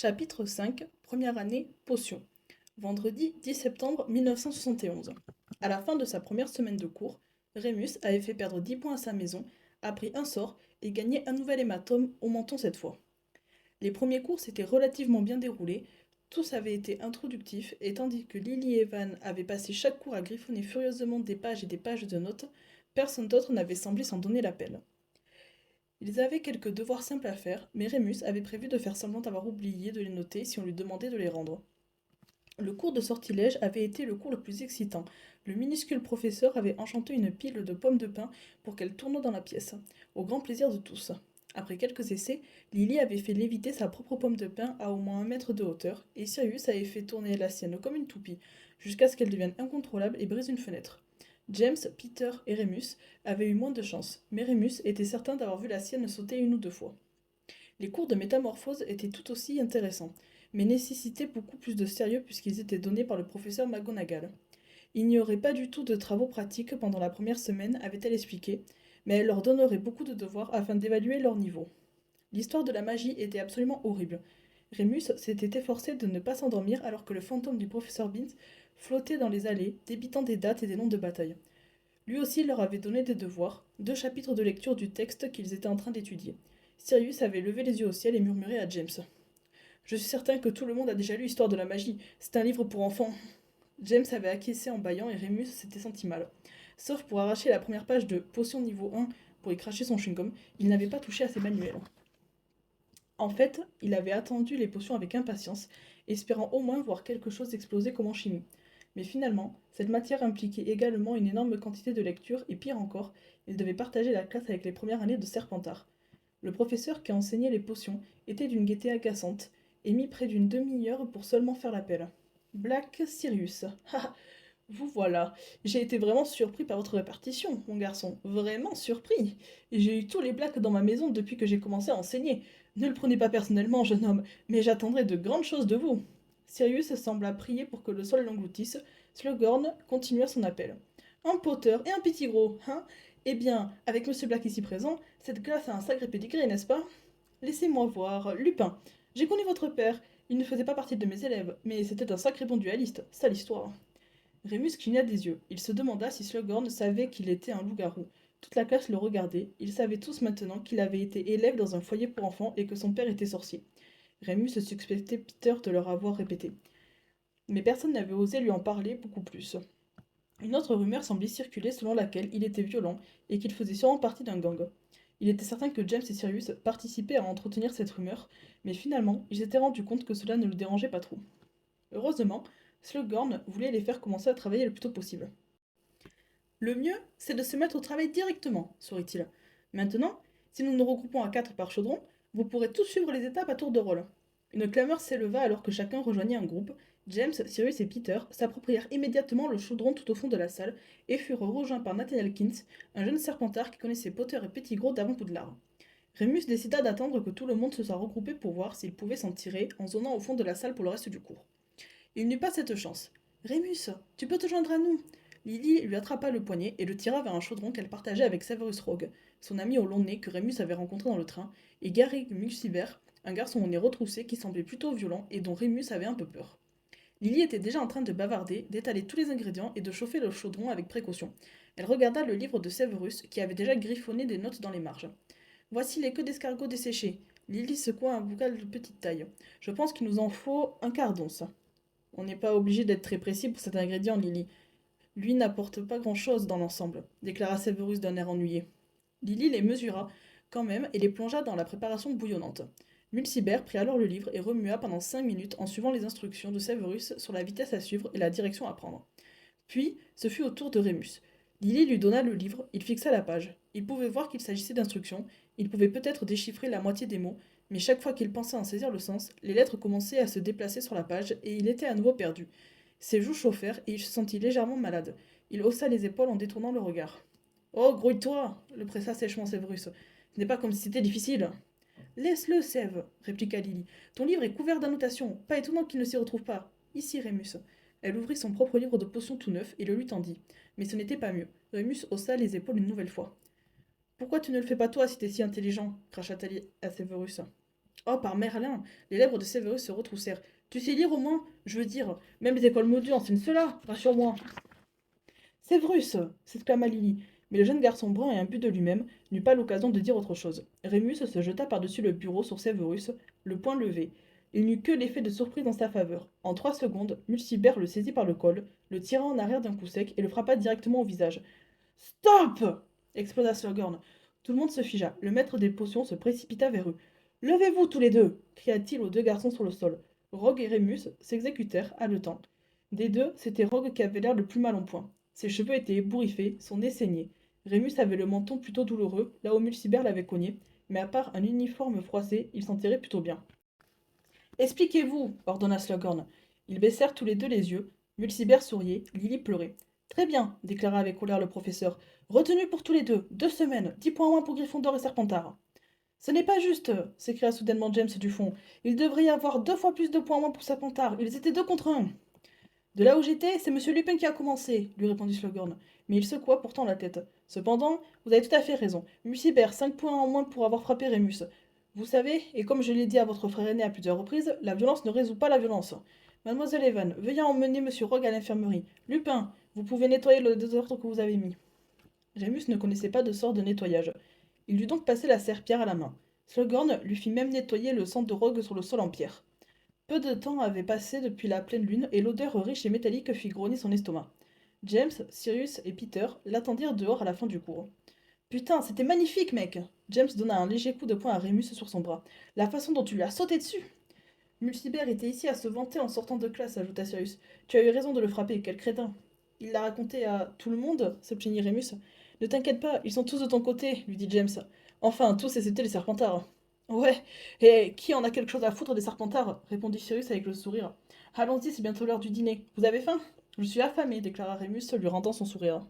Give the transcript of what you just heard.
Chapitre 5, première année, potion. Vendredi 10 septembre 1971. À la fin de sa première semaine de cours, Rémus avait fait perdre 10 points à sa maison, appris un sort et gagné un nouvel hématome au menton cette fois. Les premiers cours s'étaient relativement bien déroulés, tous avaient été introductifs, et tandis que Lily et Van avaient passé chaque cours à griffonner furieusement des pages et des pages de notes, personne d'autre n'avait semblé s'en donner la peine. Ils avaient quelques devoirs simples à faire, mais Rémus avait prévu de faire semblant d'avoir oublié de les noter si on lui demandait de les rendre. Le cours de sortilège avait été le cours le plus excitant. Le minuscule professeur avait enchanté une pile de pommes de pin pour qu'elle tourne dans la pièce, au grand plaisir de tous. Après quelques essais, Lily avait fait léviter sa propre pomme de pin à au moins 1 mètre de hauteur, et Sirius avait fait tourner la sienne comme une toupie, jusqu'à ce qu'elle devienne incontrôlable et brise une fenêtre. James, Peter et Remus avaient eu moins de chance, mais Remus était certain d'avoir vu la sienne sauter 1 ou 2 fois. Les cours de métamorphose étaient tout aussi intéressants, mais nécessitaient beaucoup plus de sérieux puisqu'ils étaient donnés par le professeur McGonagall. Il n'y aurait pas du tout de travaux pratiques pendant la première semaine, avait-elle expliqué, mais elle leur donnerait beaucoup de devoirs afin d'évaluer leur niveau. L'histoire de la magie était absolument horrible. Rémus s'était efforcé de ne pas s'endormir alors que le fantôme du professeur Binns flottait dans les allées, débitant des dates et des noms de bataille. Lui aussi leur avait donné des devoirs, 2 chapitres de lecture du texte qu'ils étaient en train d'étudier. Sirius avait levé les yeux au ciel et murmuré à James. Je suis certain que tout le monde a déjà lu Histoire de la magie. C'est un livre pour enfants. James avait acquiescé en bâillant et Rémus s'était senti mal. Sauf pour arracher la première page de Potion niveau 1 pour y cracher son chewing-gum, il n'avait pas touché à ses manuels. En fait, il avait attendu les potions avec impatience, espérant au moins voir quelque chose exploser comme en chimie. Mais finalement, cette matière impliquait également une énorme quantité de lecture et pire encore, il devait partager la classe avec les premières années de Serpentard. Le professeur qui enseignait les potions était d'une gaieté agaçante et mit près d'une demi-heure pour seulement faire l'appel. Black Sirius. Ah, vous voilà. J'ai été vraiment surpris par votre répartition, mon garçon. Vraiment surpris. Et j'ai eu tous les blacks dans ma maison depuis que j'ai commencé à enseigner. Ne le prenez pas personnellement, jeune homme, mais j'attendrai de grandes choses de vous. Sirius sembla prier pour que le sol l'engloutisse. Slughorn continua son appel. Un Potter et un petit gros, hein? Eh bien, avec Monsieur Black ici présent, cette classe a un sacré pédigré, n'est-ce pas? Laissez-moi voir. Lupin. J'ai connu votre père. Il ne faisait pas partie de mes élèves, mais c'était un sacré bon dualiste. Sale histoire. Rémus cligna des yeux. Il se demanda si Slughorn savait qu'il était un loup-garou. Toute la classe le regardait. Ils savaient tous maintenant qu'il avait été élève dans un foyer pour enfants et que son père était sorcier. Rémus suspectait Peter de leur avoir répété. Mais personne n'avait osé lui en parler beaucoup plus. Une autre rumeur semblait circuler selon laquelle il était violent et qu'il faisait sûrement partie d'un gang. Il était certain que James et Sirius participaient à entretenir cette rumeur, mais finalement, ils s'étaient rendus compte que cela ne le dérangeait pas trop. Heureusement, Slughorn voulait les faire commencer à travailler le plus tôt possible. Le mieux, c'est de se mettre au travail directement, sourit-il. Maintenant, si nous nous regroupons à 4 par chaudron, vous pourrez tous suivre les étapes à tour de rôle. Une clameur s'éleva alors que chacun rejoignit un groupe. James, Sirius et Peter s'approprièrent immédiatement le chaudron tout au fond de la salle et furent rejoints par Nathaniel Kins, un jeune serpentard qui connaissait Potter et Pettigrew d'avant Poudlard. Rémus décida d'attendre que tout le monde se soit regroupé pour voir s'il pouvait s'en tirer en zonant au fond de la salle pour le reste du cours. Il n'eut pas cette chance. Rémus, tu peux te joindre à nous. Lily lui attrapa le poignet et le tira vers un chaudron qu'elle partageait avec Severus Rogue, son ami au long nez que Rémus avait rencontré dans le train, et Gary Muxibert, un garçon au nez retroussé qui semblait plutôt violent et dont Rémus avait un peu peur. Lily était déjà en train de bavarder, d'étaler tous les ingrédients et de chauffer le chaudron avec précaution. Elle regarda le livre de Severus qui avait déjà griffonné des notes dans les marges. Voici les queues d'escargot desséchées. Lily secoua un bocal de petite taille. Je pense qu'il nous en faut un quart d'once. On n'est pas obligé d'être très précis pour cet ingrédient, Lily. Lui n'apporte pas grand-chose dans l'ensemble, déclara Severus d'un air ennuyé. Lily les mesura, quand même, et les plongea dans la préparation bouillonnante. Mulcibert prit alors le livre et remua pendant 5 minutes en suivant les instructions de Severus sur la vitesse à suivre et la direction à prendre. Puis, ce fut au tour de Rémus. Lily lui donna le livre, il fixa la page. Il pouvait voir qu'il s'agissait d'instructions, il pouvait peut-être déchiffrer la moitié des mots, mais chaque fois qu'il pensait en saisir le sens, les lettres commençaient à se déplacer sur la page et il était à nouveau perdu. Ses joues chauffèrent et il se sentit légèrement malade. Il haussa les épaules en détournant le regard. Oh, grouille-toi le pressa sèchement Severus. Ce n'est pas comme si c'était difficile. Laisse-le, Sève, répliqua Lily. Ton livre est couvert d'annotations. Pas étonnant qu'il ne s'y retrouve pas. Ici, Rémus. Elle ouvrit son propre livre de potions tout neuf et le lui tendit. Mais ce n'était pas mieux. Rémus haussa les épaules une nouvelle fois. Pourquoi tu ne le fais pas toi si t'es si intelligent cracha-t-elle à Severus. Oh, par Merlin! Les lèvres de Séverus se retroussèrent. Tu sais lire au moins? Je veux dire, même les écoles modules enseignent cela, rassure-moi. Séverus! S'exclama Lily. Mais le jeune garçon brun et imbu de lui-même n'eut pas l'occasion de dire autre chose. Rémus se jeta par-dessus le bureau sur Séverus, le poing levé. Il n'eut que l'effet de surprise en sa faveur. En 3 secondes, Mulcibert le saisit par le col, le tira en arrière d'un coup sec et le frappa directement au visage. Stop! Explosa Slughorn. Tout le monde se figea. Le maître des potions se précipita vers eux. Levez-vous tous les deux! Cria-t-il aux deux garçons sur le sol. Rogue et Rémus s'exécutèrent, haletants. Des deux, c'était Rogue qui avait l'air le plus mal en point. Ses cheveux étaient ébouriffés, son nez saignait. Rémus avait le menton plutôt douloureux, là où Mulcibert l'avait cogné, mais à part un uniforme froissé, il s'en tirait plutôt bien. Expliquez-vous, ordonna Slughorn. Ils baissèrent tous les deux les yeux. Mulcibert souriait, Lily pleurait. Très bien, déclara avec colère le professeur. Retenu pour tous les deux, 2 semaines, 10 points en moins pour Gryffondor et Serpentard. Ce n'est pas juste, s'écria soudainement James du fond. Il devrait y avoir 2 fois plus de points en moins pour Serpentard. Ils étaient 2 contre 1. De là où j'étais, c'est Monsieur Lupin qui a commencé, lui répondit Slughorn. Mais il secoua pourtant la tête. Cependant, vous avez tout à fait raison. Mulcibert, 5 points en moins pour avoir frappé Rémus. Vous savez, et comme je l'ai dit à votre frère aîné à plusieurs reprises, la violence ne résout pas la violence. Mademoiselle Evan, veuillez emmener Monsieur Rogue à l'infirmerie. Lupin, vous pouvez nettoyer le désordre que vous avez mis. Rémus ne connaissait pas de sort de nettoyage. Il dut donc passer la serpillière à la main. Slughorn lui fit même nettoyer le sang de Rogue sur le sol en pierre. Peu de temps avait passé depuis la pleine lune et l'odeur riche et métallique fit grogner son estomac. James, Sirius et Peter l'attendirent dehors à la fin du cours. Putain, c'était magnifique, mec! James donna un léger coup de poing à Rémus sur son bras. La façon dont tu lui as sauté dessus! Mulcibert était ici à se vanter en sortant de classe, ajouta Sirius. Tu as eu raison de le frapper, quel crétin! Il l'a raconté à tout le monde, se plaignit Rémus. Ne t'inquiète pas, ils sont tous de ton côté, lui dit James. Enfin, tous excepté les Serpentards. Ouais, et qui en a quelque chose à foutre des Serpentards répondit Sirius avec le sourire. Allons-y, c'est bientôt l'heure du dîner. Vous avez faim? Je suis affamé, déclara Rémus, lui rendant son sourire.